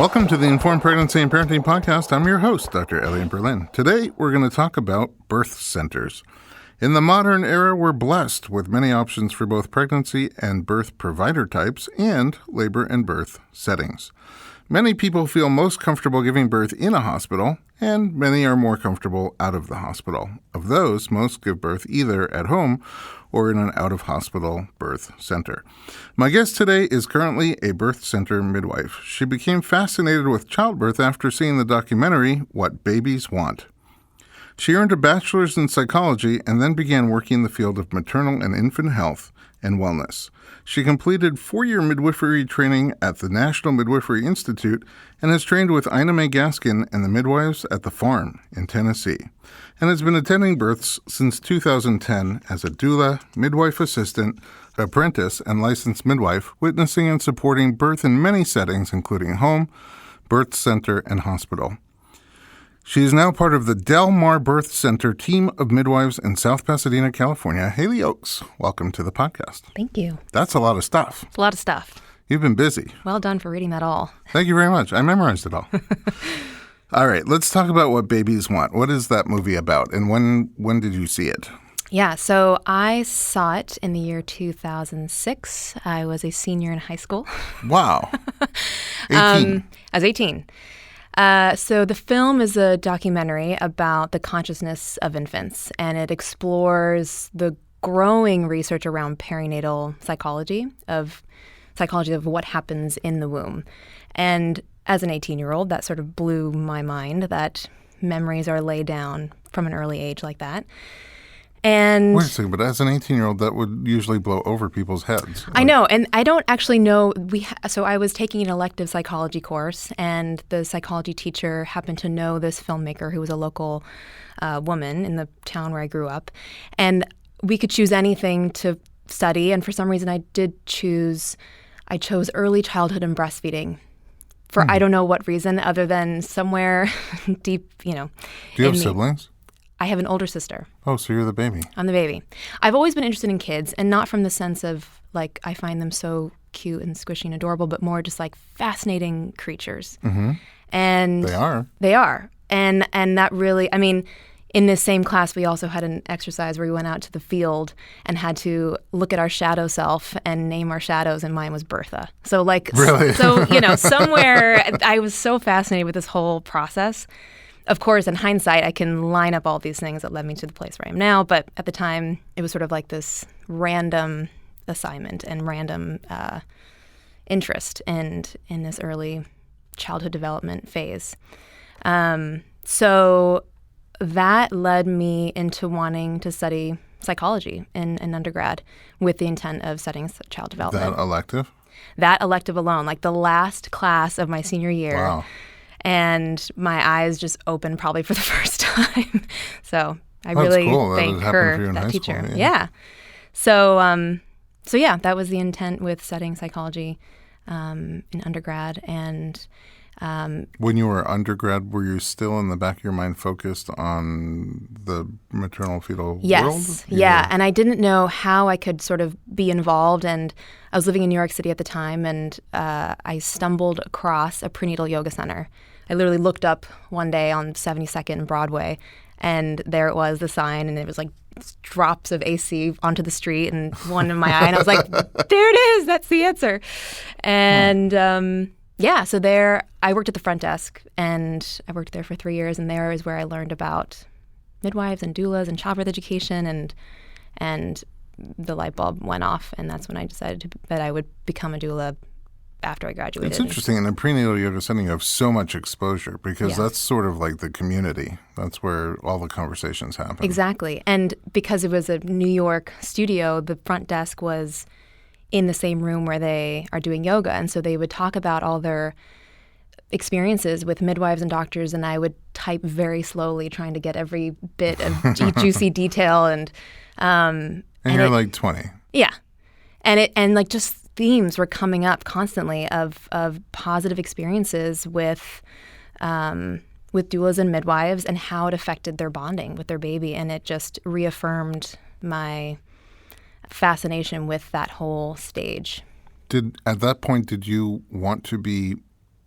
Welcome to the Informed Pregnancy and Parenting Podcast. I'm your host, Dr. Elliot Berlin. Today, we're going to talk about birth centers. In the modern era, we're blessed with many options for both pregnancy and birth provider types and labor and birth settings. Many people feel most comfortable giving birth in a hospital, and many are more comfortable out of the hospital. Of those, most give birth either at home or in an out-of-hospital birth center. My guest today is currently a birth center midwife. She became fascinated with childbirth after seeing the documentary, What Babies Want. She earned a bachelor's in psychology and then began working in the field of maternal and infant health and wellness. She completed 4-year midwifery training at the National Midwifery Institute and has trained with Ina May Gaskin and the midwives at the farm in Tennessee, and has been attending births since 2010 as a doula, midwife assistant, apprentice, and licensed midwife, witnessing and supporting birth in many settings, including home, birth center, and hospital. She is now part of the Del Mar Birth Center team of midwives in South Pasadena, California. Hayley Oakes, welcome to the podcast. Thank you. That's a lot of stuff. It's a lot of stuff. You've been busy. Well done for reading that all. Thank you very much. I memorized it all. All right, let's talk about What Babies Want. What is that movie about, and when did you see it? Yeah, so I saw it in the year 2006. I was a senior in high school. Wow. 18. I was 18. So the film is a documentary about the consciousness of infants, and it explores the growing research around perinatal psychology of what happens in the womb. And as an 18-year-old, that sort of blew my mind that memories are laid down from an early age like that. And wait a second, but as an 18-year-old, that would usually blow over people's heads. I know, and I don't actually know. So I was taking an elective psychology course, and the psychology teacher happened to know this filmmaker who was a local woman in the town where I grew up. And we could choose anything to study, and for some reason I chose early childhood and breastfeeding. For I don't know what reason, other than somewhere deep, Do you have siblings? I have an older sister. Oh, so you're the baby. I'm the baby. I've always been interested in kids, and not from the sense of, like, I find them so cute and squishy and adorable, but more just, like, fascinating creatures. Mm-hmm. And They are. They are. And that really, I mean, in this same class, we also had an exercise where we went out to the field and had to look at our shadow self and name our shadows, and mine was Bertha. So, like, really? So, somewhere I was so fascinated with this whole process. Of course, in hindsight, I can line up all these things that led me to the place where I am now. But at the time, it was sort of like this random assignment and random interest in this early childhood development phase. So that led me into wanting to study psychology in undergrad with the intent of studying child development. That elective? That elective alone, like the last class of my senior year. Wow. And my eyes just opened probably for the first time. So I That's really cool. thank her, that teacher. School, yeah. So yeah, that was the intent with studying psychology in undergrad. And when you were undergrad, were you still in the back of your mind focused on the maternal fetal world? Yes. Yeah. And I didn't know how I could sort of be involved. And I was living in New York City at the time, and I stumbled across a prenatal yoga center. I literally looked up one day on 72nd and Broadway, and there it was, the sign, and it was like drops of AC onto the street and one in my eye. And I was like, there it is. That's the answer. And yeah, so there I worked at the front desk, and I worked there for 3 years, and there is where I learned about midwives and doulas and childbirth education, and the light bulb went off, and that's when I decided that I would become a doula after I graduated. It's interesting. In a prenatal yoga setting, you have so much exposure because that's sort of like the community. That's where all the conversations happen. Exactly. And because it was a New York studio, the front desk was in the same room where they are doing yoga. And so they would talk about all their experiences with midwives and doctors, and I would type very slowly, trying to get every bit of juicy detail. And you're like 20. Yeah. And like just themes were coming up constantly of positive experiences with doulas and midwives and how it affected their bonding with their baby. And it just reaffirmed my fascination with that whole stage. At that point, did you want to be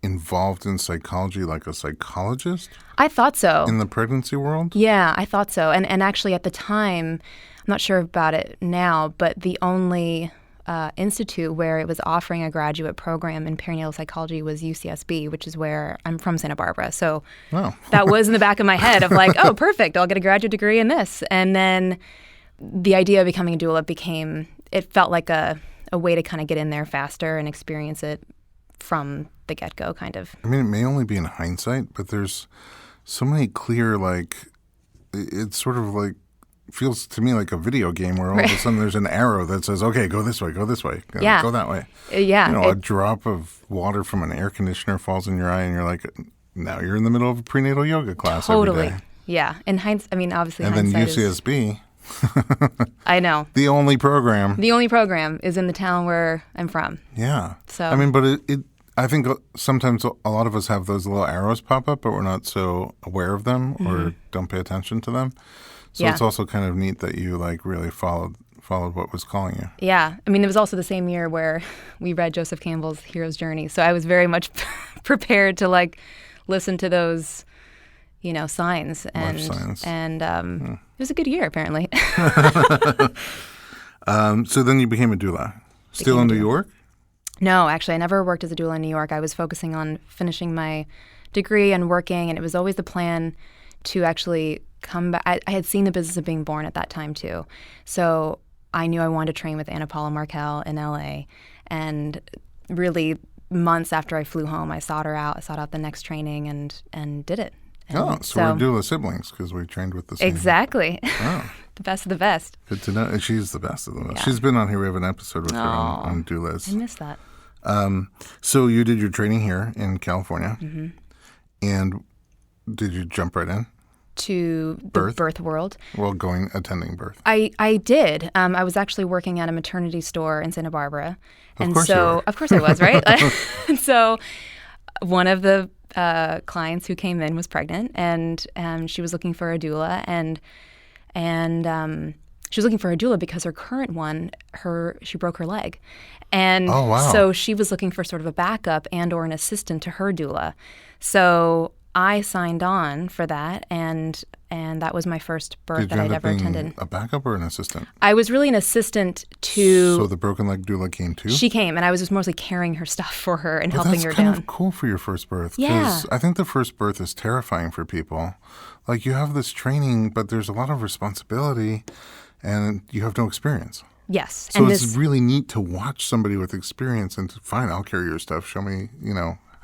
involved in psychology like a psychologist I thought so. in the pregnancy world? Yeah, I thought so. And actually at the time, I'm not sure about it now, but the only institute where it was offering a graduate program in perinatal psychology was UCSB, which is where I'm from, Santa Barbara. So that was in the back of my head of like, oh, perfect, I'll get a graduate degree in this. And then the idea of becoming a doula it felt like a way to kind of get in there faster and experience it from the get-go, kind of. I mean, it may only be in hindsight, but there's so many clear, like, it's sort of like, feels to me like a video game where all of a sudden there's an arrow that says, okay, go this way, go this way, go that way. Yeah. A drop of water from an air conditioner falls in your eye and you're like, now you're in the middle of a prenatal yoga class Totally. every day. Yeah. In hindsight, I mean, obviously And then hindsight UCSB. I know. The only program. The only program is in the town where I'm from. Yeah. So I mean, but I think sometimes a lot of us have those little arrows pop up, but we're not so aware of them or don't pay attention to them. So it's also kind of neat that you like really followed what was calling you. Yeah. I mean, it was also the same year where we read Joseph Campbell's Hero's Journey. So I was very much prepared to like listen to those, signs. Life signs. And it was a good year, apparently. So then you became a doula. Still in New York? No, actually, I never worked as a doula in New York. I was focusing on finishing my degree and working, and it was always the plan to actually come back. I had seen the business of being born at that time, too. So I knew I wanted to train with Anna Paula Markell in L.A., and really months after I flew home, I sought out the next training and did it. And so we're doula siblings because we trained with the same. Exactly. Oh. The best of the best. Good to know. She's the best of the best. Yeah. She's been on here. We have an episode with her on doulas. I missed that. So you did your training here in California. Mm-hmm. And did you jump right in? To the birth world. Well, attending birth. I did. I was actually working at a maternity store in Santa Barbara. Of course you were. Of course I was, right? And so one of the clients who came in was pregnant, and she was looking for a doula, and she was looking for a doula because her current one, she broke her leg. And so she was looking for sort of a backup and or an assistant to her doula. So I signed on for that, and that was my first birth that I'd ever attended. A backup or an assistant? I was really an assistant to. So the broken leg doula came too? She came, and I was just mostly carrying her stuff for her and helping her down. That's kind of cool for your first birth. Yeah. Because I think the first birth is terrifying for people. Like you have this training, but there's a lot of responsibility, and you have no experience. Yes. So it's really neat to watch somebody with experience and fine, I'll carry your stuff. Show me,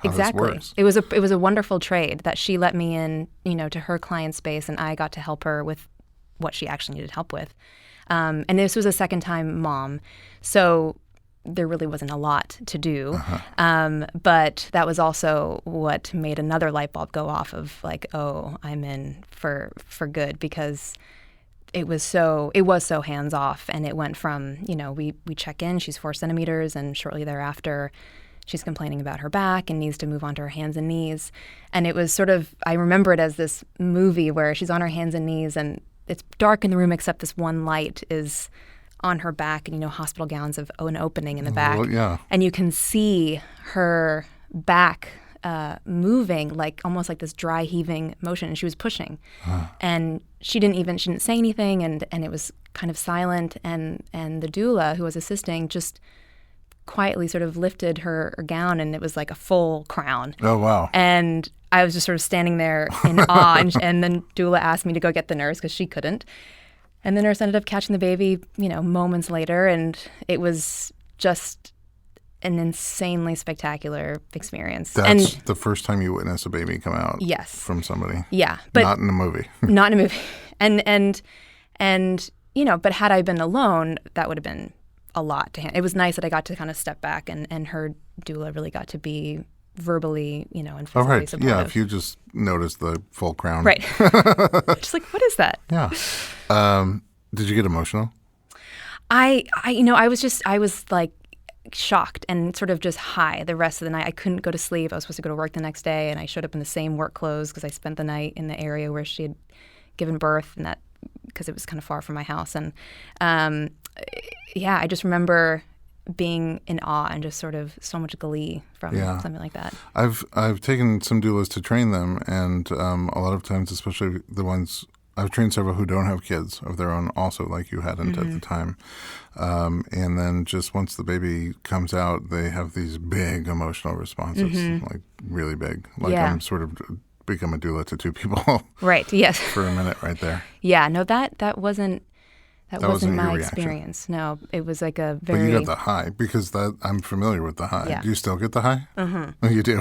how exactly. this works. It was a wonderful trade that she let me in, to her client space, and I got to help her with what she actually needed help with. And this was a second-time mom, so there really wasn't a lot to do. But that was also what made another light bulb go off of like, oh, I'm in for good, because it was so hands off, and it went from, we check in, she's 4 centimeters, and shortly thereafter she's complaining about her back and needs to move onto her hands and knees. And it was sort of, I remember it as this movie where she's on her hands and knees and it's dark in the room except this one light is on her back, and hospital gowns have an opening in the back. Well, yeah. And you can see her back moving, like almost like this dry heaving motion, and she was pushing. And she didn't say anything, and it was kind of silent, and the doula who was assisting just quietly sort of lifted her gown, and it was like a full crown. Oh, wow. And I was just sort of standing there in awe, and then doula asked me to go get the nurse because she couldn't. And the nurse ended up catching the baby, moments later, and it was just an insanely spectacular experience. That's the first time you witness a baby come out from somebody. Yeah. But not in a movie. Not in a movie. And but had I been alone, that would have been a lot to handle. It was nice that I got to kind of step back, and her doula really got to be verbally, and physically supportive. Yeah, if you just noticed the full crown. Right. Just like, what is that? Yeah. Did you get emotional? I was like shocked and sort of just high the rest of the night. I couldn't go to sleep. I was supposed to go to work the next day, and I showed up in the same work clothes because I spent the night in the area where she had given birth, and that because it was kind of far from my house. And I just remember being in awe and just sort of so much glee from something like that. I've taken some doulas to train them, and a lot of times, especially the ones I've trained several who don't have kids of their own, also like you hadn't at the time. And then just once the baby comes out, they have these big emotional responses, like really big. Like I'm sort of become a doula to two people, right? Yes, for a minute right there. Yeah, no, that wasn't my your experience. No, it was like a very. But you got the high because I'm familiar with the high. Yeah. Do you still get the high? Mm-hmm. Oh, you do.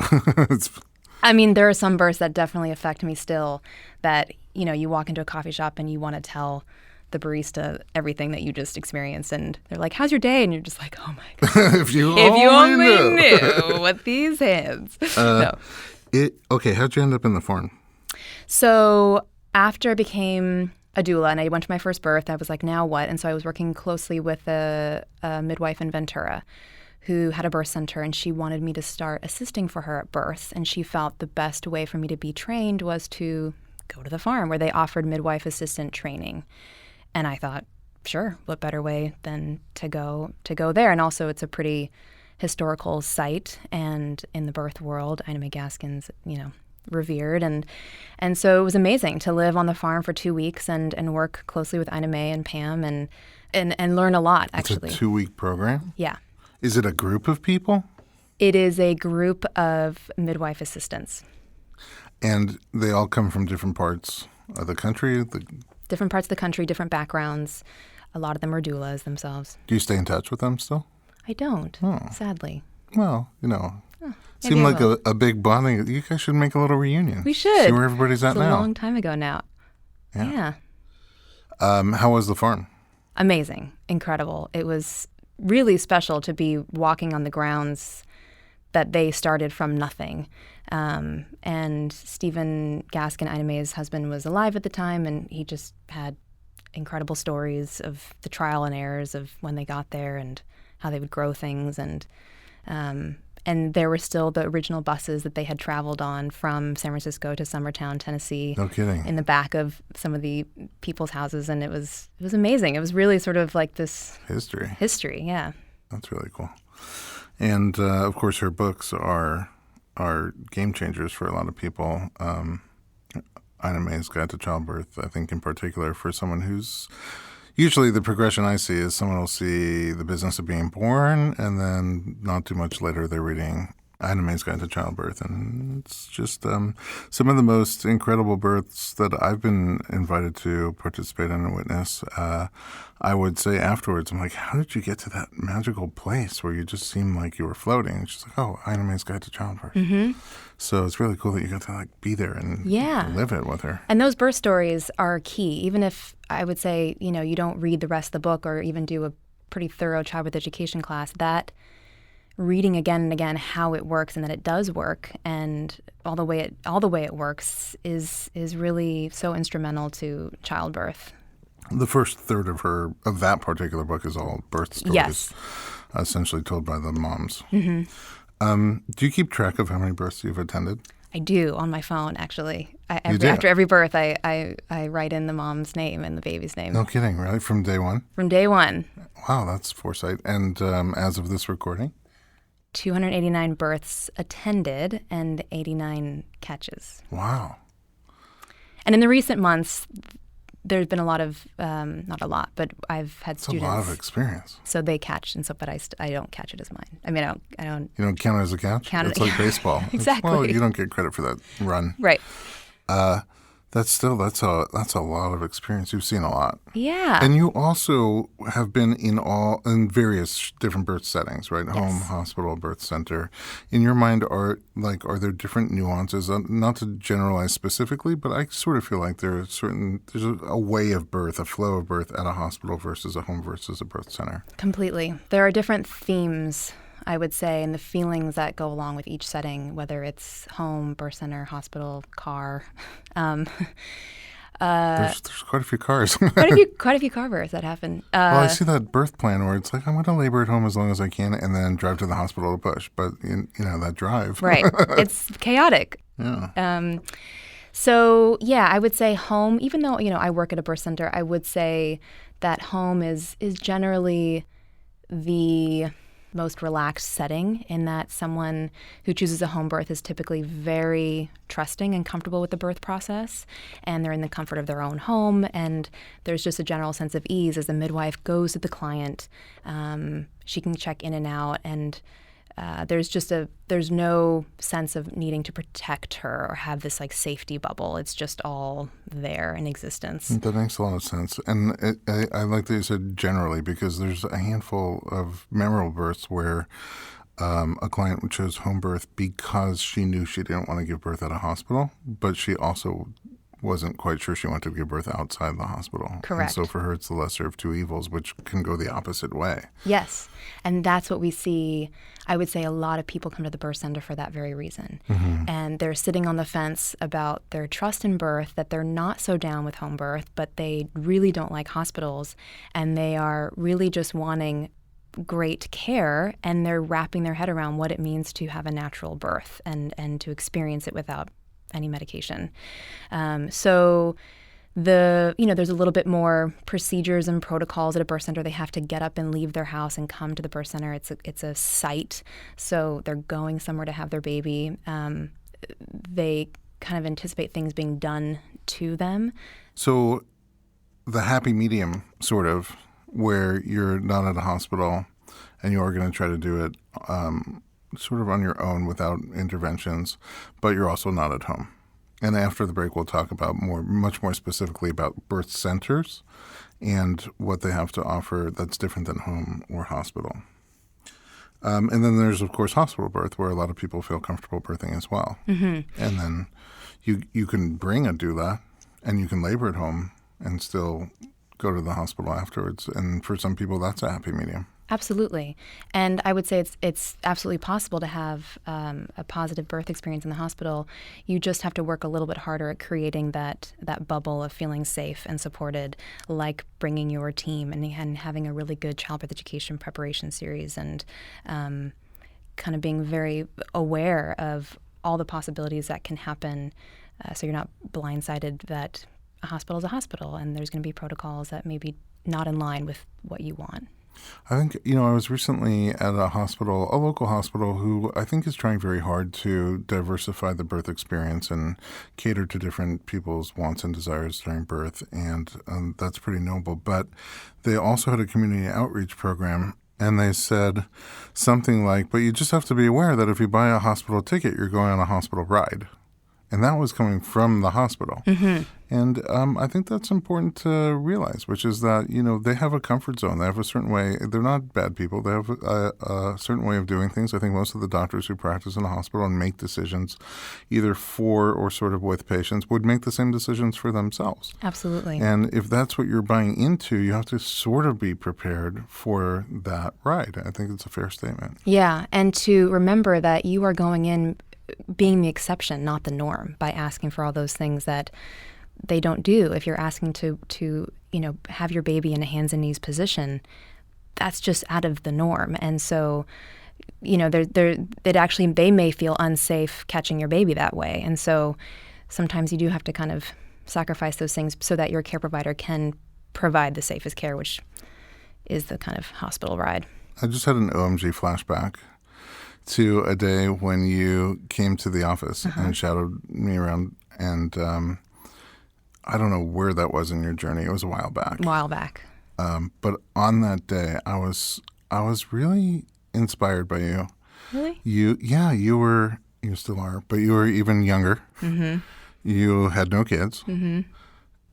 I mean, there are some births that definitely affect me still. That you walk into a coffee shop and you want to tell the barista everything that you just experienced, and they're like, "How's your day?" And you're just like, "Oh my god, if you only knew with these hands." No. Okay, how'd you end up in the farm? So after I became a doula and I went to my first birth, I was like, now what? And so I was working closely with a midwife in Ventura who had a birth center, and she wanted me to start assisting for her at births. And she felt the best way for me to be trained was to go to the farm where they offered midwife assistant training. And I thought, sure, what better way than to go there? And also it's a pretty historical site, and in the birth world, Ina May Gaskin's, revered, and so it was amazing to live on the farm for 2 weeks and work closely with Ina May and Pam and learn a lot, actually. It's a 2-week program? Yeah. Is it a group of people? It is a group of midwife assistants. And they all come from different parts of the country? Different parts of the country, different backgrounds. A lot of them are doulas themselves. Do you stay in touch with them still? I don't, sadly. Well, seemed like a big bonding. You guys should make a little reunion. We should. See where everybody's at now. It's a long time ago now. Yeah. How was the farm? Amazing. Incredible. It was really special to be walking on the grounds that they started from nothing. And Stephen Gaskin, Ina May's husband, was alive at the time, and he just had incredible stories of the trial and errors of when they got there and how they would grow things, and there were still the original buses that they had traveled on from San Francisco to Summertown, Tennessee. No kidding. In the back of some of the people's houses, and it was amazing. It was really sort of like this history. Yeah. That's really cool. And of course, her books are game changers for a lot of people. Ina May's Guide to Childbirth, I think, in particular, for someone who's usually the progression I see is someone will see The Business of Being Born, and then not too much later they're reading Ina May's Guide to Childbirth. And it's just some of the most incredible births that I've been invited to participate in and witness. I would say afterwards, I'm like, how did you get to that magical place where you just seemed like you were floating? And she's like, oh, Ina May's Guide to Childbirth. Mm-hmm. So it's really cool that you got to be there and live it with her. And those birth stories are key. Even if I would say, you don't read the rest of the book or even do a pretty thorough childbirth education class, that reading again and again how it works and that it does work and all the way it works is really so instrumental to childbirth. The first third of that particular book is all birth stories, yes, essentially told by the moms. Mm-hmm. Do you keep track of how many births you've attended? I do, on my phone, actually. After every birth, I write in the mom's name and the baby's name. No kidding, really? From day one? From day one. Wow, that's foresight. And as of this recording? 289 births attended and 89 catches. Wow. And in the recent months, there's been a lot of, not a lot, but I've had students. That's a lot of experience. So they catch, and so, but I don't catch it as mine. I mean, I don't. You don't count it as a catch? It's like baseball. Exactly. Well, you don't get credit for that run. Right. That's a lot of experience. You've seen a lot. Yeah. And you also have been in various different birth settings, right? Yes. Home, hospital, birth center. In your mind, are there different nuances? Not to generalize specifically, but I sort of feel like there's a way of birth, a flow of birth at a hospital versus a home versus a birth center. Completely. There are different themes, I would say, and the feelings that go along with each setting, whether it's home, birth center, hospital, car. There's quite a few cars. quite a few car births that happen. Well, I see that birth plan where it's like, I'm going to labor at home as long as I can and then drive to the hospital to push. But, that drive. Right. It's chaotic. Yeah. So, yeah, I would say home, even though, I work at a birth center, I would say that home is generally the most relaxed setting, in that someone who chooses a home birth is typically very trusting and comfortable with the birth process, and they're in the comfort of their own home, and there's just a general sense of ease as the midwife goes to the client. She can check in and out, and there's no sense of needing to protect her or have this like safety bubble. It's just all there in existence. That makes a lot of sense. And I like that you said generally, because there's a handful of memorable births where a client chose home birth because she knew she didn't want to give birth at a hospital, but she also wasn't quite sure she wanted to give birth outside the hospital. Correct. And so for her, it's the lesser of two evils, which can go the opposite way. Yes. And that's what we see. I would say a lot of people come to the birth center for that very reason. And they're sitting on the fence about their trust in birth, that they're not so down with home birth, but they really don't like hospitals. And they are really just wanting great care, and they're wrapping their head around what it means to have a natural birth and to experience it without any medication. So there's a little bit more procedures and protocols at a birth center. They have to get up and leave their house and come to the birth center. It's a site, so they're going somewhere to have their baby. They kind of anticipate things being done to them. So the happy medium, sort of, where you're not at a hospital and you are going to try to do it sort of on your own without interventions, but you're also not at home. And after the break, we'll talk about much more specifically about birth centers and what they have to offer that's different than home or hospital. And then there's, of course, hospital birth, where a lot of people feel comfortable birthing as well. And then you can bring a doula and you can labor at home and still go to the hospital afterwards. And for some people, that's a happy medium. Absolutely. And I would say it's absolutely possible to have a positive birth experience in the hospital. You just have to work a little bit harder at creating that bubble of feeling safe and supported, like bringing your team and having a really good childbirth education preparation series, and kind of being very aware of all the possibilities that can happen, so you're not blindsided that a hospital is a hospital and there's going to be protocols that may be not in line with what you want. I think, I was recently at a hospital, a local hospital, who I think is trying very hard to diversify the birth experience and cater to different people's wants and desires during birth, and that's pretty noble. But they also had a community outreach program, and they said something like, but you just have to be aware that if you buy a hospital ticket, you're going on a hospital ride. And that was coming from the hospital. And I think that's important to realize, which is that, they have a comfort zone. They have a certain way. They're not bad people. They have a certain way of doing things. I think most of the doctors who practice in a hospital and make decisions either for or sort of with patients would make the same decisions for themselves. Absolutely. And if that's what you're buying into, you have to sort of be prepared for that ride. I think it's a fair statement. Yeah, and to remember that you are going in being the exception, not the norm, by asking for all those things that they don't do. If you're asking to have your baby in a hands and knees position, that's just out of the norm. And so, they may feel unsafe catching your baby that way. And so sometimes you do have to kind of sacrifice those things so that your care provider can provide the safest care, which is the kind of hospital ride. I just had an OMG flashback to a day when you came to the office and shadowed me around, and I don't know where that was in your journey. It was a while back. But on that day, I was really inspired by you. Really? You still are, but you were even younger. You had no kids.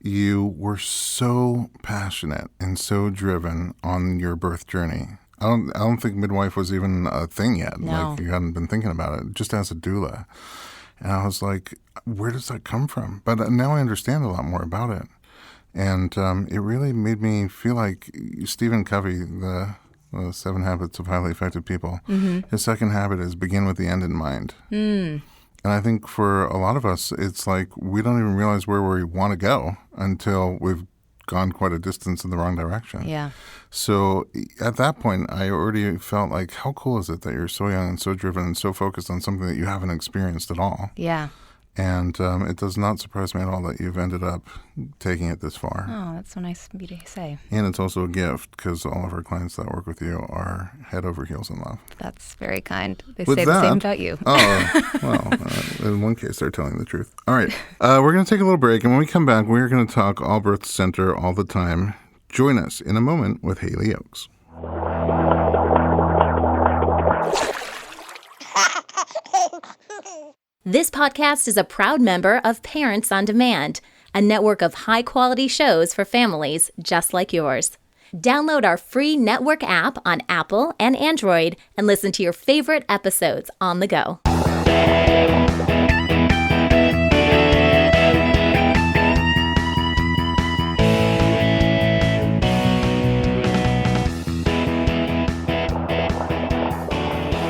You were so passionate and so driven on your birth journey. I don't think midwife was even a thing yet. No. Like, you hadn't been thinking about it, just as a doula. And I was like, where does that come from? But now I understand a lot more about it. And it really made me feel like Stephen Covey, the 7 Habits of Highly Effective People, his second habit is begin with the end in mind. And I think for a lot of us, it's like we don't even realize where we want to go until we've gone quite a distance in the wrong direction. Yeah. So at that point, I already felt like, how cool is it that you're so young and so driven and so focused on something that you haven't experienced at all? Yeah. And it does not surprise me at all that you've ended up taking it this far. Oh, that's so nice of you to say. And it's also a gift because all of our clients that work with you are head over heels in love. That's very kind. They With say that, the same about you. Oh, well, in one case, they're telling the truth. All right. We're going to take a little break. And when we come back, we're going to talk all birth center all the time. Join us in a moment with Hayley Oakes. This podcast is a proud member of Parents on Demand, a network of high-quality shows for families just like yours. Download our free network app on Apple and Android and listen to your favorite episodes on the go.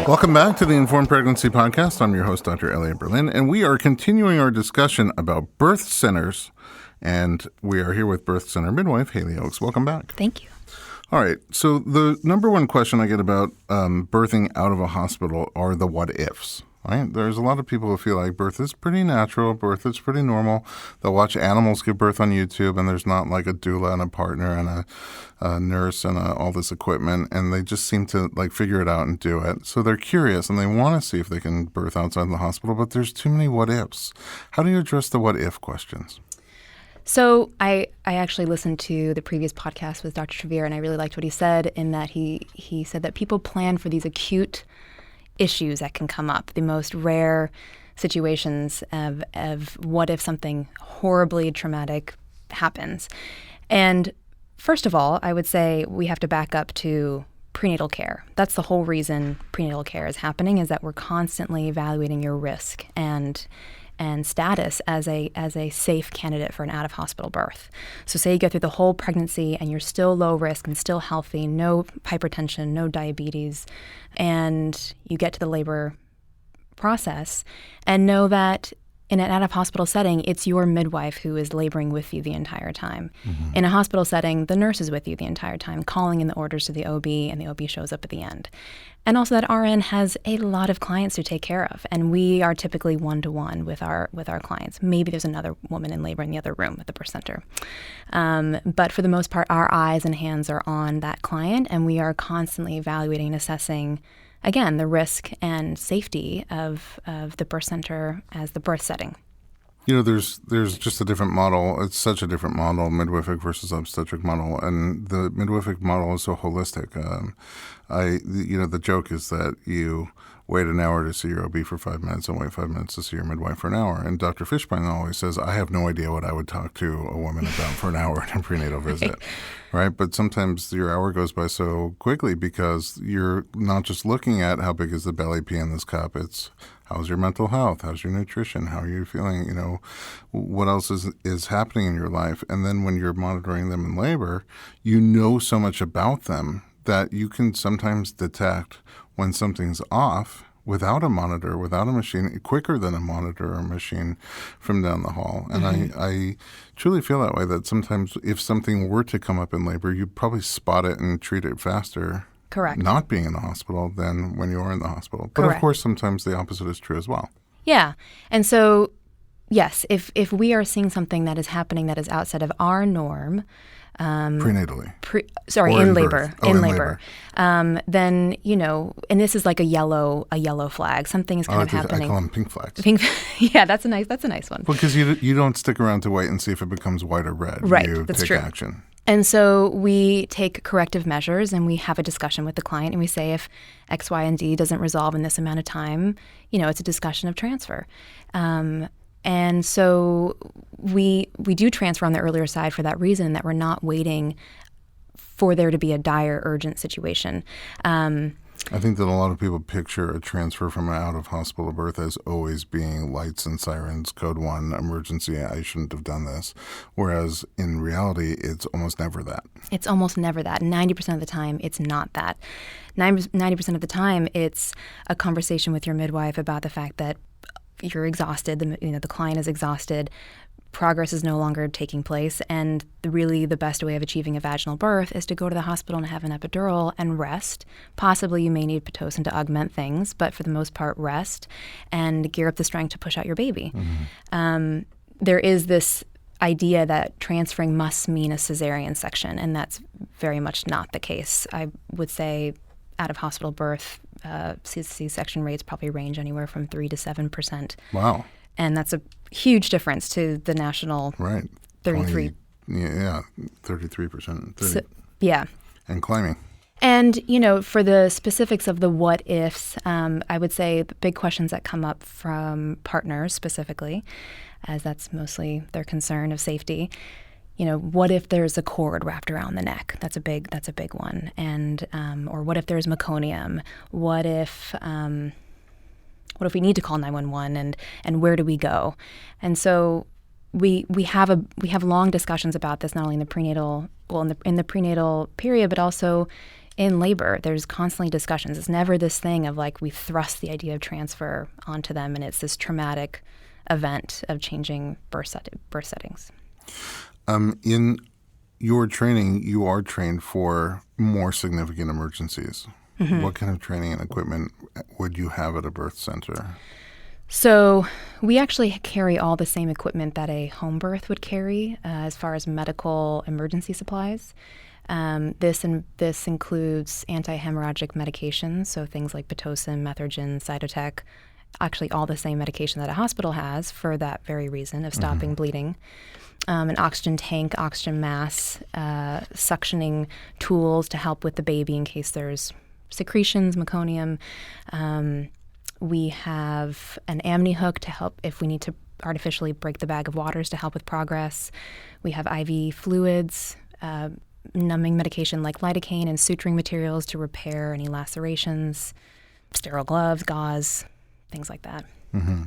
Welcome back to the Informed Pregnancy Podcast. I'm your host, Dr. Elliot Berlin, and we are continuing our discussion about birth centers, and we are here with birth center midwife, Hayley Oakes. Welcome back. Thank you. All right. So the number one question I get about birthing out of a hospital are the what ifs. Right? There's a lot of people who feel like birth is pretty natural, birth is pretty normal. They'll watch animals give birth on YouTube, and there's not like a doula and a partner and a nurse and all this equipment, and they just seem to like figure it out and do it. So they're curious, and they want to see if they can birth outside the hospital, but there's too many what ifs. How do you address the what if questions? So I actually listened to the previous podcast with Dr. Trevere, and I really liked what he said in that he said that people plan for these acute issues that can come up, the most rare situations of what if something horribly traumatic happens. And first of all, I would say we have to back up to prenatal care. That's the whole reason prenatal care is happening, is that we're constantly evaluating your risk and status as a safe candidate for an out-of-hospital birth. So say you go through the whole pregnancy and you're still low risk and still healthy, no hypertension, no diabetes, and you get to the labor process and know that in an out-of-hospital setting, it's your midwife who is laboring with you the entire time. Mm-hmm. In a hospital setting, the nurse is with you the entire time, calling in the orders to the OB, and the OB shows up at the end. And also that RN has a lot of clients to take care of, and we are typically one-to-one with our clients. Maybe there's another woman in labor in the other room at the birth center. But for the most part, our eyes and hands are on that client, and we are constantly evaluating and assessing, again, the risk and safety of the birth center as the birth setting. You know, there's just a different model. It's such a different model, midwific versus obstetric model, and the midwific model is so holistic. The joke is that you wait an hour to see your OB for 5 minutes and wait 5 minutes to see your midwife for an hour. And Dr. Fishbein always says, I have no idea what I would talk to a woman about for an hour in a prenatal visit, right? But sometimes your hour goes by so quickly because you're not just looking at how big is the belly pee in this cup. It's how's your mental health? How's your nutrition? How are you feeling? You know, what else is happening in your life? And then when you're monitoring them in labor, you know so much about them that you can sometimes detect when something's off without a monitor, without a machine, quicker than a monitor or a machine from down the hall. And mm-hmm. I truly feel that way, that sometimes if something were to come up in labor, you'd probably spot it and treat it faster. Correct. Not being in the hospital than when you are in the hospital. But Correct. Of course, sometimes the opposite is true as well. Yeah. And so, yes, if we are seeing something that is happening that is outside of our norm, prenatally. In labor. In labor. Then, you know, and this is like a yellow flag. Something is kind of happening. I call them pink flags. Yeah, that's a nice one. Because you don't stick around to wait and see if it becomes white or red. Right, you that's take true. action. And so we take corrective measures and we have a discussion with the client and we say if X, Y, and Z doesn't resolve in this amount of time, you know, it's a discussion of transfer. And so we do transfer on the earlier side for that reason, that we're not waiting for there to be a dire, urgent situation. I think that a lot of people picture a transfer from an out-of-hospital birth as always being lights and sirens, code 1, emergency, I shouldn't have done this. Whereas in reality, it's almost never that. It's almost never that. 90% of the time, it's not that. 90% of the time, it's a conversation with your midwife about the fact that you're exhausted, the client is exhausted. progress is no longer taking place, and really the best way of achieving a vaginal birth is to go to the hospital and have an epidural and rest. Possibly you may need Pitocin to augment things, but for the most part, rest and gear up the strength to push out your baby. There is this idea that transferring must mean a cesarean section, and that's very much not the case. I would say out-of-hospital birth, C-section rates probably range anywhere from 3 to 7%. Wow. And that's a huge difference to the national 33. 33%. So, yeah. And climbing. And, for the specifics of the what ifs, I would say the big questions that come up from partners specifically, as that's mostly their concern of safety. What if there's a cord wrapped around the neck? That's a big one. And or what if there's meconium? What if we need to call 911 and where do we go? And so we have long discussions about this, not only in the prenatal period, but also in labor. There's constantly discussions. It's never this thing of like we thrust the idea of transfer onto them, and it's this traumatic event of changing birth settings. In your training, you are trained for more significant emergencies. Mm-hmm. What kind of training and equipment would you have at a birth center? So we actually carry all the same equipment that a home birth would carry as far as medical emergency supplies. This includes anti-hemorrhagic medications, so things like Pitocin, Methergin, Cytotec, actually all the same medication that a hospital has for that very reason of stopping bleeding. An oxygen tank, oxygen mask, suctioning tools to help with the baby in case there's secretions, meconium. We have an amni hook to help if we need to artificially break the bag of waters to help with progress. We have IV fluids, numbing medication like lidocaine, and suturing materials to repair any lacerations, sterile gloves, gauze, things like that. Mm-hmm.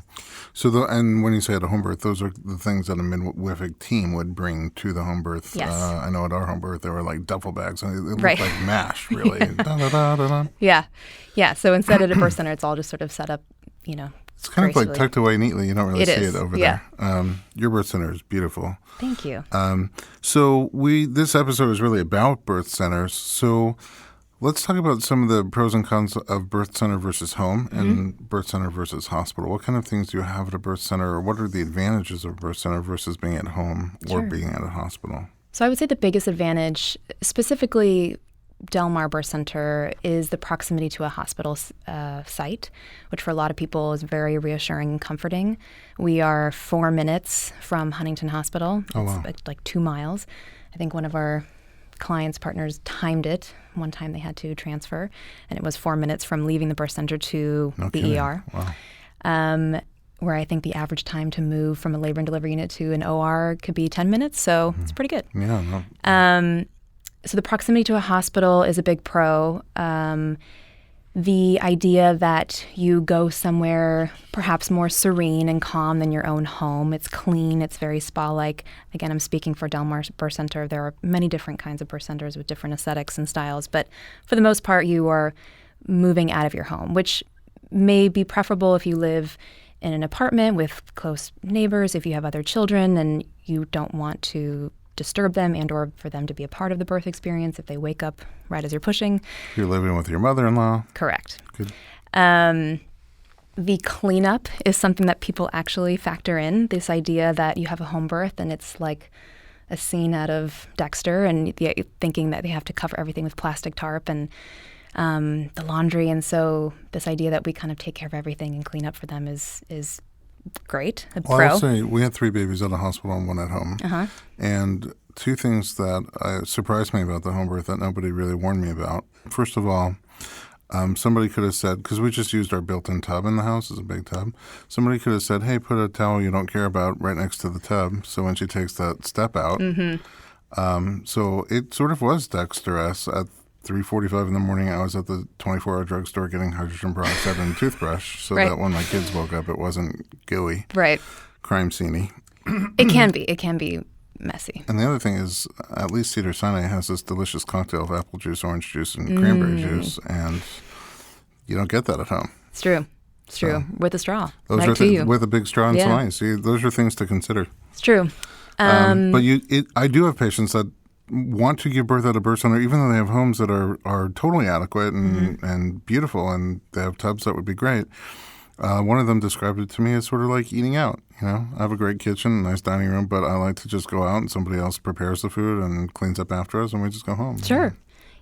So, and when you say at a home birth, those are the things that a midwife team would bring to the home birth. Yes. I know at our home birth there were like duffel bags, and it looked right. like MASH, really. Yeah. So instead at a birth center, it's all just sort of set up, It's kind of like tucked away neatly. You don't really see it over there. Your birth center is beautiful. Thank you. So this episode is really about birth centers. So let's talk about some of the pros and cons of birth center versus home and birth center versus hospital. What kind of things do you have at a birth center, or what are the advantages of a birth center versus being at home or being at a hospital? So I would say the biggest advantage, specifically Del Mar Birth Center, is the proximity to a hospital site, which for a lot of people is very reassuring and comforting. We are 4 minutes from Huntington Hospital. It's like 2 miles. I think one of our clients' partners timed it. One time they had to transfer, and it was 4 minutes from leaving the birth center to the ER. Wow. Where I think the average time to move from a labor and delivery unit to an OR could be 10 minutes, so it's pretty good. Yeah. So the proximity to a hospital is a big pro. The idea that you go somewhere perhaps more serene and calm than your own home. It's clean. It's very spa-like. Again, I'm speaking for Del Mar Birth Center. There are many different kinds of birth centers with different aesthetics and styles. But for the most part, you are moving out of your home, which may be preferable if you live in an apartment with close neighbors, if you have other children and you don't want to disturb them and or for them to be a part of the birth experience if they wake up right as you're pushing. You're living with your mother-in-law. Correct. Good. The cleanup is something that people actually factor in, this idea that you have a home birth and it's like a scene out of Dexter and thinking that they have to cover everything with plastic tarp and the laundry. And so this idea that we kind of take care of everything and clean up for them is great. I'll say we had 3 babies at a hospital and 1 at home. And 2 things that surprised me about the home birth that nobody really warned me about. First of all, somebody could have said, because we just used our built-in tub in the house, it's a big tub. Somebody could have said, hey, put a towel you don't care about right next to the tub. So when she takes that step out. So it sort of was Dexter-esque. At 3:45 in the morning, I was at the 24-hour drugstore getting hydrogen peroxide and a toothbrush so that when my kids woke up, it wasn't gooey, crime scene-y. It can be messy. And the other thing is, at least Cedar Sinai has this delicious cocktail of apple juice, orange juice, and cranberry juice, and you don't get that at home. It's true. It's true. With a straw. Those right are to you. with a big straw and Yeah. some ice. See, those are things to consider. It's true. But I do have patients that want to give birth at a birth center, even though they have homes that are totally adequate and beautiful, and they have tubs that would be great. One of them described it to me as sort of like eating out. I have a great kitchen, a nice dining room, but I like to just go out and somebody else prepares the food and cleans up after us, and we just go home. Sure.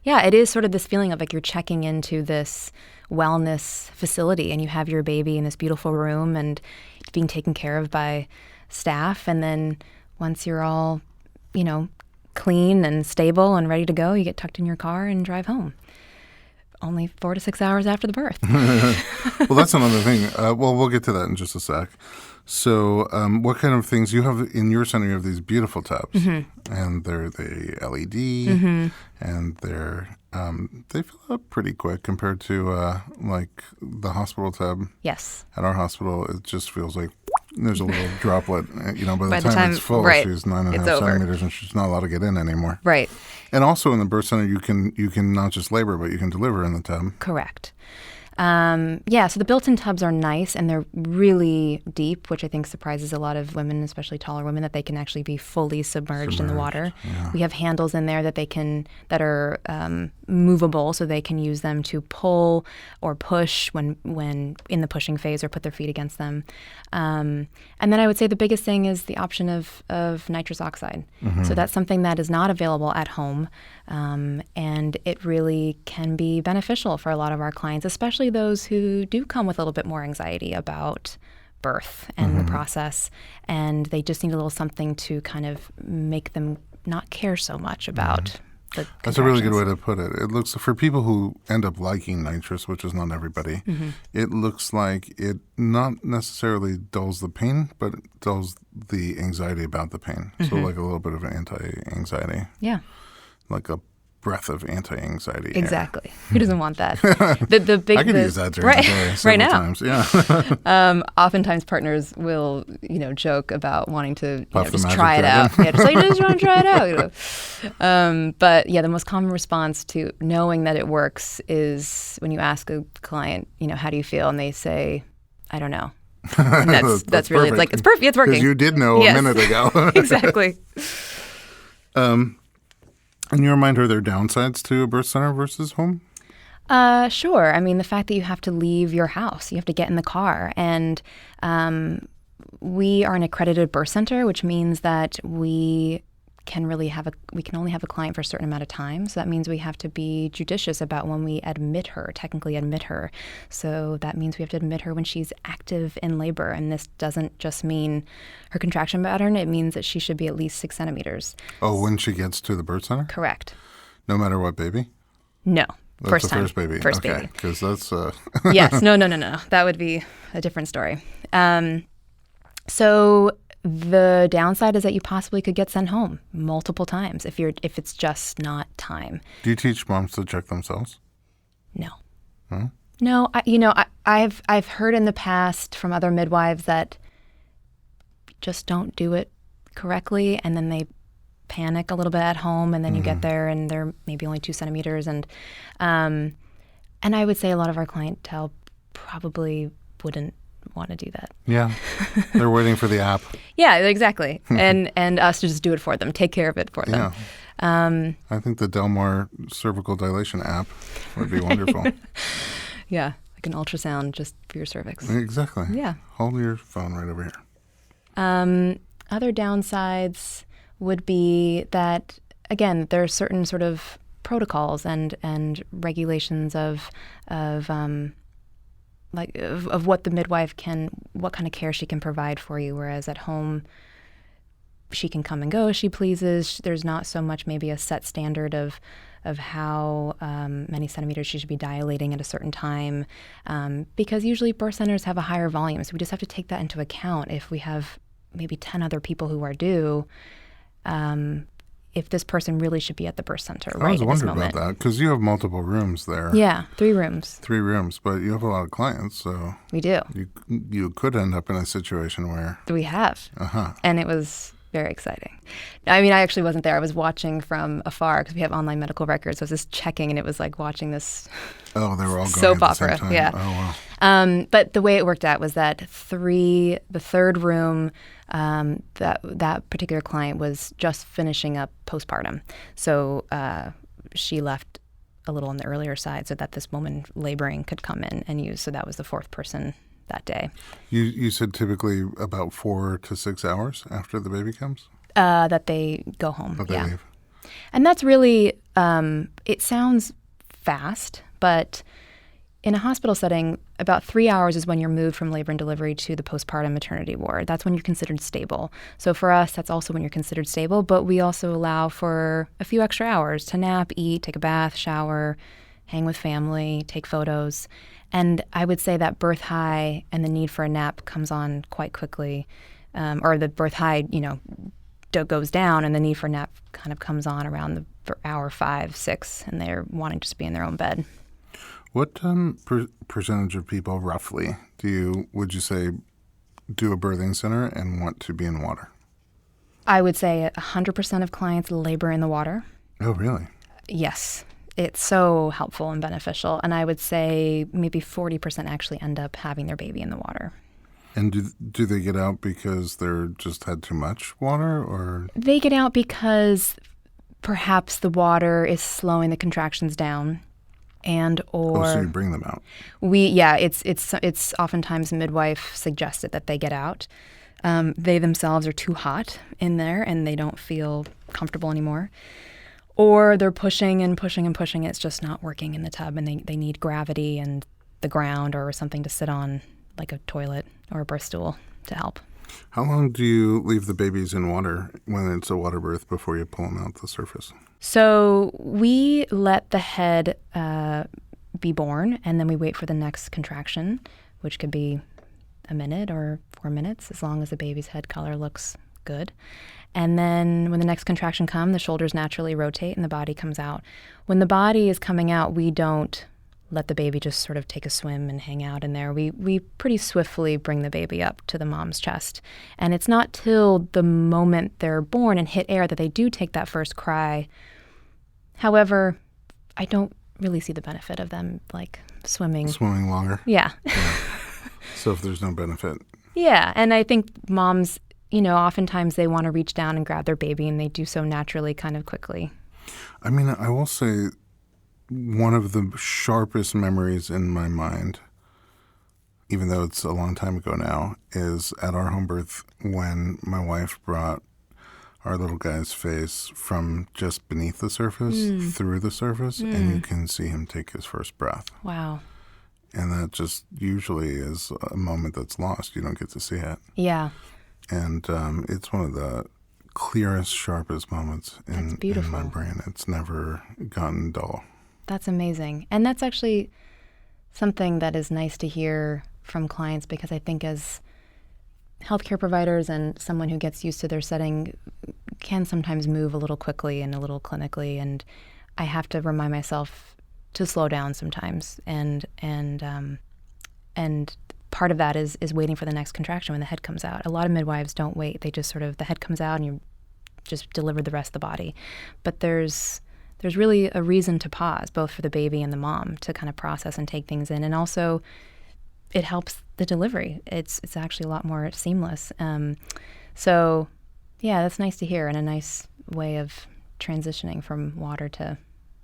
Yeah, it is sort of this feeling of like you're checking into this wellness facility and you have your baby in this beautiful room and being taken care of by staff. And then once you're all, clean and stable and ready to go, you get tucked in your car and drive home. Only 4 to 6 hours after the birth. Well, that's another thing. We'll get to that in just a sec. So what kind of things you have in your center? You have these beautiful tubs, and they're the LED, and they fill up pretty quick compared to like the hospital tub. Yes. At our hospital, it just feels like there's a little droplet. By the the time it's full, right, she's 9.5 it's over. centimeters, and she's not allowed to get in anymore. Right. And also in the birth center, you can not just labor, but you can deliver in the tub. Correct. So the built-in tubs are nice and they're really deep, which I think surprises a lot of women, especially taller women, that they can actually be fully submerged in the water. Yeah. We have handles in there that are movable, so they can use them to pull or push when in the pushing phase, or put their feet against them. And then I would say the biggest thing is the option of nitrous oxide. So that's something that is not available at home, and it really can be beneficial for a lot of our clients, especially those who do come with a little bit more anxiety about birth and the process, and they just need a little something to kind of make them not care so much about the That's a really good way to put it. It looks, for people who end up liking nitrous, which is not everybody, it looks like it not necessarily dulls the pain, but it dulls the anxiety about the pain. So like a little bit of anti-anxiety. Yeah. Like a breath of anti-anxiety. Exactly. Who doesn't want that? The big I could use that during the day several times. Yeah. Oftentimes partners will, joke about wanting to Puff just the try it out. magic Yeah, just want to try it out. But yeah, the most common response to knowing that it works is when you ask a client, how do you feel? And they say, I don't know. And that's really, it's like, it's perfect. It's working. Because you did know a minute ago. Exactly. In your mind, are there downsides to a birth center versus home? Sure. I mean, the fact that you have to leave your house, you have to get in the car. And we are an accredited birth center, which means that we can only have a client for a certain amount of time. So that means we have to be judicious about when we technically admit her. So that means we have to admit her when she's active in labor. And this doesn't just mean her contraction pattern. It means that she should be at least 6 centimeters. Oh, when she gets to the birth center? Correct. No matter what baby? No. That's First the time. first baby. First okay, baby. Because that's... Yes. No. That would be a different story. So the downside is that you possibly could get sent home multiple times if it's just not time. Do you teach moms to check themselves? No. Huh? No. I've heard in the past from other midwives that just don't do it correctly, and then they panic a little bit at home, and then you get there and they're maybe only 2 centimeters, and I would say a lot of our clientele probably wouldn't want to do that. Yeah. They're waiting for the app. Yeah, exactly. and us to just do it for them, take care of it for them. Yeah. I think the Delmar cervical dilation app would be wonderful. Yeah, like an ultrasound just for your cervix. Exactly. Yeah. Hold your phone right over here. Other downsides would be that, again, there are certain sort of protocols and regulations of what the midwife what kind of care she can provide for you, whereas at home she can come and go as she pleases. There's not so much maybe a set standard of how many centimeters she should be dilating at a certain time, because usually birth centers have a higher volume, so we just have to take that into account. If we have maybe 10 other people who are due, if this person really should be at the birth center right at this moment. I was wondering about that, because you have multiple rooms there. Yeah, 3 rooms. 3 rooms, but you have a lot of clients, so... We do. You could end up in a situation where... We have. Uh-huh. And it was very exciting. I mean, I actually wasn't there. I was watching from afar, because we have online medical records. So I was just checking, and it was like watching this they were all going soap at the same opera. time. Yeah. Oh, wow. But the way it worked out was that the third room, that particular client was just finishing up postpartum. So she left a little on the earlier side so that this woman laboring could come in and use. So that was the fourth person that day. You said typically about 4 to 6 hours after the baby comes? That they go home. That they leave. And that's really, it sounds fast, but in a hospital setting, about 3 hours is when you're moved from labor and delivery to the postpartum maternity ward. That's when you're considered stable. So for us, that's also when you're considered stable, but we also allow for a few extra hours to nap, eat, take a bath, shower, hang with family, take photos. And I would say that birth high and the need for a nap comes on quite quickly, or the birth high, goes down and the need for a nap kind of comes on around the hour 5, 6, and they're wanting to just be in their own bed. What percentage of people, roughly, would you say do a birthing center and want to be in water? I would say 100% of clients labor in the water. Oh, really? Yes. It's so helpful and beneficial. And I would say maybe 40% actually end up having their baby in the water. And do they get out because they're just had too much water, or? They get out because perhaps the water is slowing the contractions down. So you bring them out? It's oftentimes midwife suggested that they get out. They themselves are too hot in there and they don't feel comfortable anymore. Or they're pushing and pushing and pushing. It's just not working in the tub and they need gravity and the ground or something to sit on, like a toilet or a birth stool, to help. How long do you leave the babies in water when it's a water birth before you pull them out the surface? So we let the head be born, and then we wait for the next contraction, which could be a minute or 4 minutes, as long as the baby's head color looks good. And then when the next contraction comes, the shoulders naturally rotate and the body comes out. When the body is coming out, we don't let the baby just sort of take a swim and hang out in there. We pretty swiftly bring the baby up to the mom's chest. And it's not till the moment they're born and hit air that they do take that first cry. However, I don't really see the benefit of them, like, swimming. Swimming longer? Yeah. So if there's no benefit. Yeah, and I think moms, oftentimes they want to reach down and grab their baby, and they do so naturally kind of quickly. I mean, I will say one of the sharpest memories in my mind, even though it's a long time ago now, is at our home birth when my wife brought our little guy's face from just beneath the surface through the surface, and you can see him take his first breath. Wow. And that just usually is a moment that's lost. You don't get to see it. Yeah. And it's one of the clearest, sharpest moments in my brain. It's never gotten dull. That's amazing. And that's actually something that is nice to hear from clients, because I think as healthcare providers and someone who gets used to their setting can sometimes move a little quickly and a little clinically, and I have to remind myself to slow down sometimes. And part of that is waiting for the next contraction when the head comes out. A lot of midwives don't wait. They just the head comes out and you just deliver the rest of the body. But there's really a reason to pause, both for the baby and the mom, to kind of process and take things in. And also, it helps the delivery. It's actually a lot more seamless. So, yeah, that's nice to hear, and a nice way of transitioning from water to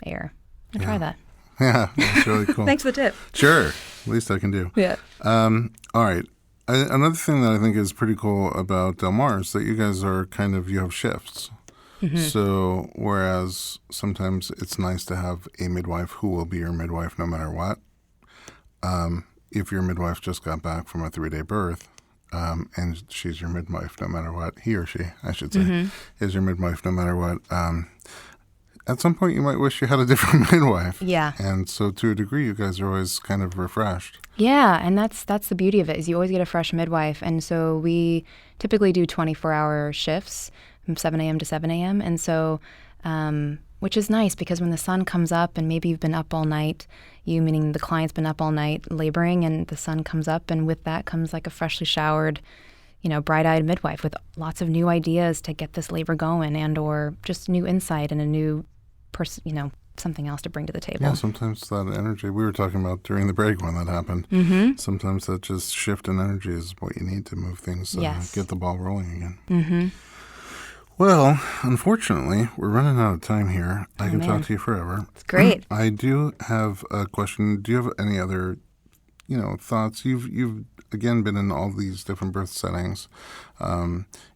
air. Try that. Yeah, that's really cool. Thanks for the tip. Sure. Least I can do. Yeah. All right. Another thing that I think is pretty cool about Del Mar is that you guys are you have shifts. Mm-hmm. So whereas sometimes it's nice to have a midwife who will be your midwife no matter what, if your midwife just got back from a 3-day birth, and she's your midwife no matter what, he or she, I should say, is your midwife no matter what, at some point you might wish you had a different midwife. Yeah. And so to a degree, you guys are always kind of refreshed. Yeah, and that's the beauty of it, is you always get a fresh midwife. And so we typically do 24-hour shifts from 7 a.m. to 7 a.m. And so, which is nice, because when the sun comes up and maybe you've been up all night, you meaning the client's been up all night laboring, and the sun comes up, and with that comes like a freshly showered, bright-eyed midwife with lots of new ideas to get this labor going, and or just new insight and a new something else to bring to the table. Yeah, sometimes that energy, we were talking about during the break when that happened, sometimes that just shift in energy is what you need to move things, Yes. get the ball rolling again. Well, unfortunately, we're running out of time here. I can talk to you forever. It's great. I do have a question. Do you have any other, thoughts? You've again been in all these different birth settings.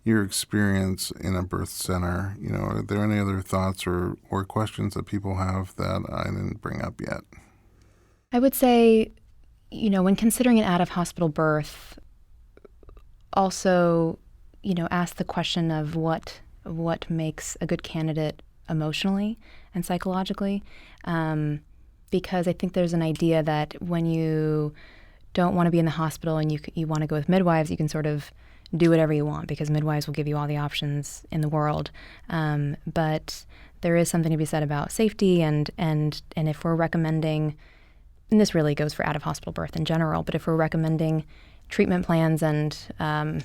Your experience in a birth center, are there any other thoughts or questions that people have that I didn't bring up yet? I would say, when considering an out-of-hospital birth, also, ask the question of what makes a good candidate emotionally and psychologically, because I think there's an idea that when you don't want to be in the hospital and you want to go with midwives, you can sort of do whatever you want because midwives will give you all the options in the world. But there is something to be said about safety and if we're recommending, and this really goes for out-of-hospital birth in general, but if we're recommending treatment plans and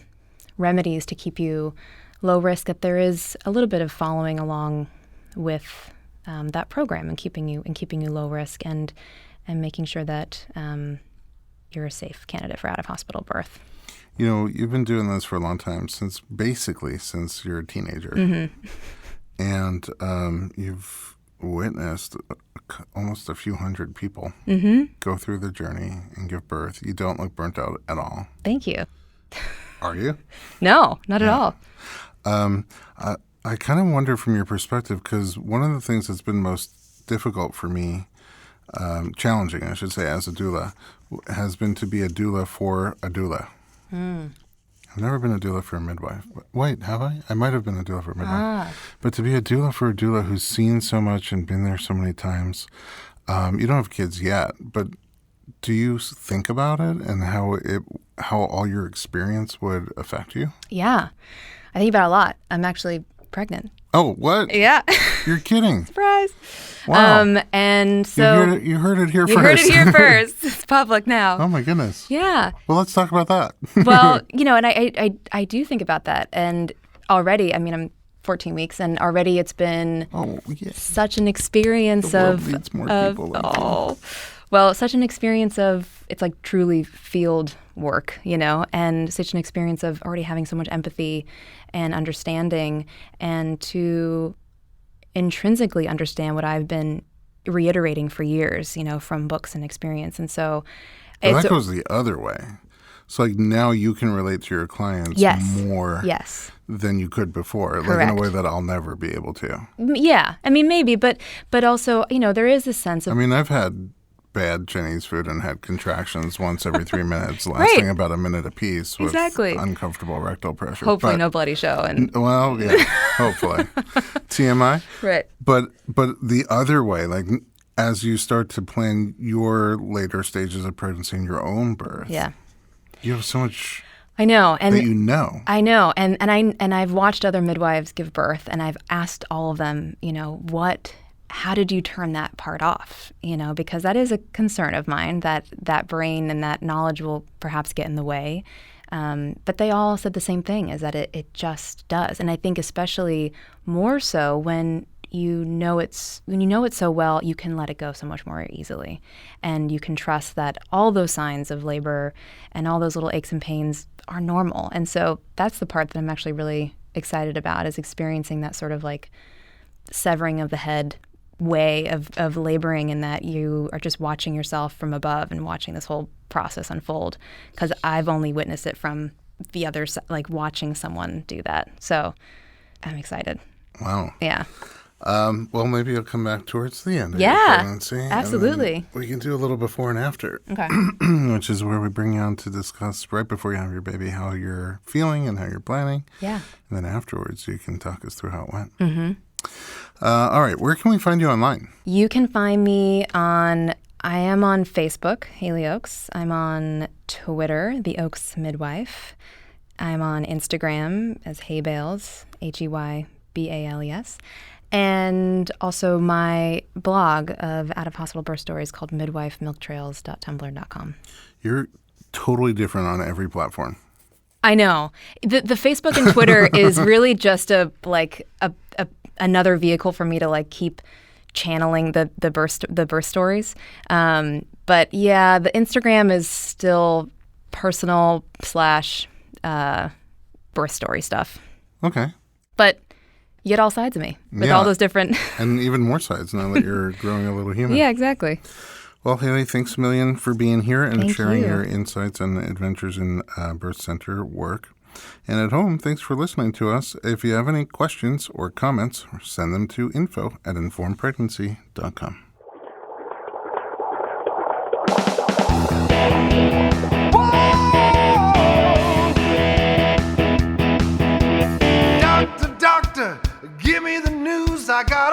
remedies to keep you low risk, that there is a little bit of following along with that program and keeping you low risk and making sure that you're a safe candidate for out-of-hospital birth. You've been doing this for a long time, since you're a teenager. And you've witnessed almost a few hundred people go through the journey and give birth. You don't look burnt out at all. Thank you. Are you? No, not at all. I kind of wonder from your perspective, because one of the things that's been most difficult for me, challenging, I should say, as a doula, has been to be a doula for a doula. I've never been a doula for a midwife. Wait, have I? I might have been a doula for a midwife. But to be a doula for a doula who's seen so much and been there so many times, you don't have kids yet, but do you think about it and how all your experience would affect you? Yeah, I think about it a lot. I'm actually pregnant. Oh, what? Yeah. You're kidding. Surprise. Wow. And so you heard it here first. You heard it here first. It's public now. Oh my goodness. Yeah. Well, let's talk about that. Well, and I do think about that. And already, I'm 14 weeks, and already it's been such an experience the world needs more people like you. Well, such an experience of, it's like truly field work, and such an experience of already having so much empathy and understanding, and to intrinsically understand what I've been reiterating for years, from books and experience. And so that goes the other way. So now you can relate to your clients more than you could before, Correct. Like in a way that I'll never be able to. Yeah. Maybe, but also, there is this sense of... I've had bad Chinese food and had contractions once every 3 minutes, lasting about a minute apiece with uncomfortable rectal pressure. Hopefully no bloody show. Well, yeah, hopefully. TMI. Right. But the other way, like as you start to plan your later stages of pregnancy and your own birth, you have so much... I know, and I know, and I've watched other midwives give birth, and I've asked all of them, how did you turn that part off? Because that is a concern of mine, that brain and that knowledge will perhaps get in the way. But they all said the same thing, is that it just does. And I think especially more so when you know it so well, you can let it go so much more easily. And you can trust that all those signs of labor and all those little aches and pains are normal. And so that's the part that I'm actually really excited about, is experiencing that sort of like severing of the head way of laboring, in that you are just watching yourself from above and watching this whole process unfold, because I've only witnessed it from the other side, like watching someone do that. So I'm excited. Wow. Yeah. Well, maybe you'll come back towards the end of your pregnancy. Absolutely. We can do a little before and after. Okay. Which is where we bring you on to discuss right before you have your baby how you're feeling and how you're planning. Yeah. And then afterwards you can talk us through how it went. Mm-hmm. All right. Where can we find you online? You can find me I am on Facebook, Hayley Oakes. I'm on Twitter, The Oakes Midwife. I'm on Instagram as Haybales, Heybales. And also my blog of out-of-hospital birth stories called midwifemilktrails.tumblr.com. You're totally different on every platform. I know. The Facebook and Twitter is really just another vehicle for me to like keep channeling the birth stories. But yeah, the Instagram is still personal / birth story stuff. Okay. But you get all sides of me with all those different... And even more sides now that you're growing a little human. Yeah, exactly. Well, Hayley, thanks a million for being here and Thank sharing you. your insights and adventures in birth center work. And at home, thanks for listening to us. If you have any questions or comments, send them to info@informedpregnancy.com. Doctor, give me the news. I got